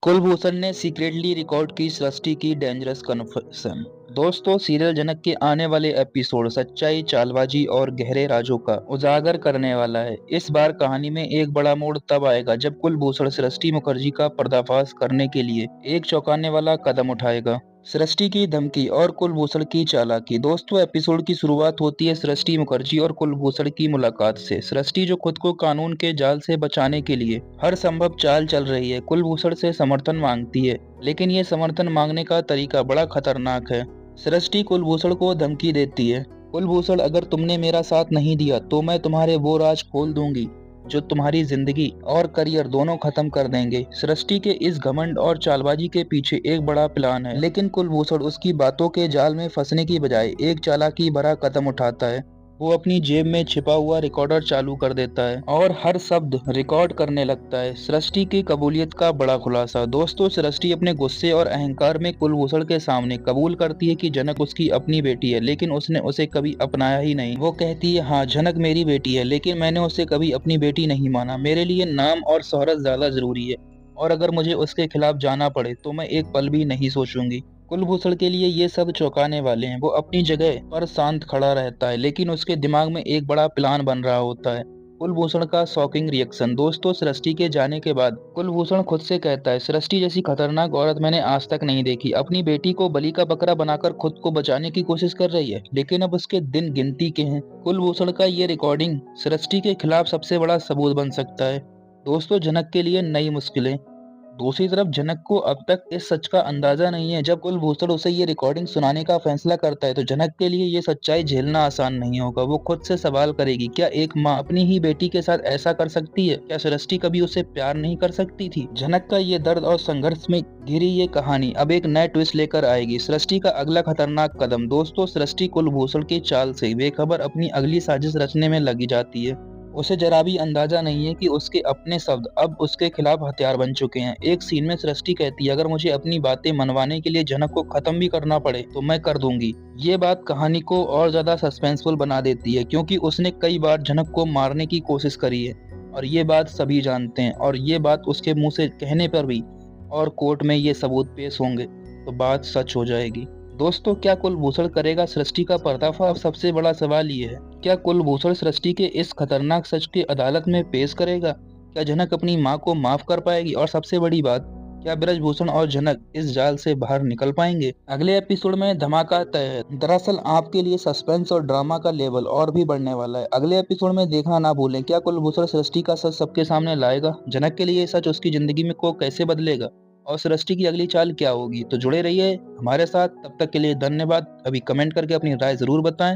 कुलभूषण ने secretly record की सृष्टि की डेंजरस कन्फेशन। दोस्तों, सीरियल जनक के आने वाले एपिसोड सच्चाई, चालबाजी और गहरे राजों का उजागर करने वाला है। इस बार कहानी में एक बड़ा मोड़ तब आएगा जब कुलभूषण सृष्टि मुखर्जी का पर्दाफाश करने के लिए एक चौंकाने वाला कदम उठाएगा। सृष्टि की धमकी और कुलभूषण की चालाकी। दोस्तों, एपिसोड की शुरुआत होती है सृष्टि मुखर्जी और कुलभूषण की मुलाकात से। सृष्टि, जो खुद को कानून के जाल से बचाने के लिए हर संभव चाल चल रही है, कुलभूषण से समर्थन मांगती है, लेकिन ये समर्थन मांगने का तरीका बड़ा खतरनाक है। सृष्टि कुलभूषण को धमकी देती है, कुलभूषण, अगर तुमने मेरा साथ नहीं दिया तो मैं तुम्हारे वो राज खोल दूंगी जो तुम्हारी जिंदगी और करियर दोनों खत्म कर देंगे। सृष्टि के इस घमंड और चालबाजी के पीछे एक बड़ा प्लान है, लेकिन कुलभूषण उसकी बातों के जाल में फंसने की बजाय एक चालाकी भरा कदम उठाता है। वो अपनी जेब में छिपा हुआ रिकॉर्डर चालू कर देता है और हर शब्द रिकॉर्ड करने लगता है। सृष्टि की कबूलियत का बड़ा खुलासा। दोस्तों, सृष्टि अपने गुस्से और अहंकार में कुलभूषण के सामने कबूल करती है कि जनक उसकी अपनी बेटी है, लेकिन उसने उसे कभी अपनाया ही नहीं। वो कहती है, हाँ, जनक मेरी बेटी है, लेकिन मैंने उसे कभी अपनी बेटी नहीं माना। मेरे लिए नाम और शोहरत ज्यादा जरूरी है, और अगर मुझे उसके खिलाफ जाना पड़े तो मैं एक पल भी नहीं सोचूंगी। कुलभूषण के लिए ये सब चौंकाने वाले हैं। वो अपनी जगह पर शांत खड़ा रहता है, लेकिन उसके दिमाग में एक बड़ा प्लान बन रहा होता है। कुलभूषण का शॉकिंग रिएक्शन। दोस्तों, सृष्टि के जाने के बाद कुलभूषण खुद से कहता है, सृष्टि जैसी खतरनाक औरत मैंने आज तक नहीं देखी। अपनी बेटी को बलि का बकरा बनाकर खुद को बचाने की कोशिश कर रही है, लेकिन अब उसके दिन गिनती के हैं। कुलभूषण का ये रिकॉर्डिंग सृष्टि के खिलाफ सबसे बड़ा सबूत बन सकता है। दोस्तों, जनक के लिए नई मुश्किलें। दूसरी तरफ जनक को अब तक इस सच का अंदाजा नहीं है। जब कुलभूषण उसे ये रिकॉर्डिंग सुनाने का फैसला करता है तो जनक के लिए ये सच्चाई झेलना आसान नहीं होगा। वो खुद से सवाल करेगी, क्या एक माँ अपनी ही बेटी के साथ ऐसा कर सकती है? क्या सृष्टि कभी उसे प्यार नहीं कर सकती थी? जनक का ये दर्द और संघर्ष में घिरी ये कहानी अब एक नए ट्विस्ट लेकर आएगी। सृष्टि का अगला खतरनाक कदम। दोस्तों, सृष्टि कुलभूषण की चाल से बेखबर अपनी अगली साजिश रचने में लगी जाती है। उसे जरा भी अंदाजा नहीं है कि उसके अपने शब्द अब उसके खिलाफ हथियार बन चुके हैं। एक सीन में सृष्टि कहती है, अगर मुझे अपनी बातें मनवाने के लिए जनक को खत्म भी करना पड़े तो मैं कर दूंगी। ये बात कहानी को और ज्यादा सस्पेंसफुल बना देती है, क्योंकि उसने कई बार जनक को मारने की कोशिश करी है और ये बात सभी जानते हैं। और ये बात उसके मुंह से कहने पर भी और कोर्ट में ये सबूत पेश होंगे तो बात सच हो जाएगी। दोस्तों, क्या कुलभूषण करेगा सृष्टि का पर्दाफाश? सबसे बड़ा सवाल ये है, क्या कुलभूषण सृष्टि के इस खतरनाक सच की अदालत में पेश करेगा? क्या जनक अपनी मां को माफ कर पाएगी? और सबसे बड़ी बात, क्या ब्रजभूषण और जनक इस जाल से बाहर निकल पाएंगे? अगले एपिसोड में धमाका तय है। दरअसल आपके लिए सस्पेंस और ड्रामा का लेवल और भी बढ़ने वाला है। अगले एपिसोड में देखना ना भूलें, क्या कुलभूषण सृष्टि का सच सबके सामने लाएगा? जनक के लिए ये सच उसकी जिंदगी में को कैसे बदलेगा? और सृष्टि की अगली चाल क्या होगी? तो जुड़े रहिए हमारे साथ। तब तक के लिए धन्यवाद। अभी कमेंट करके अपनी राय जरूर बताएं।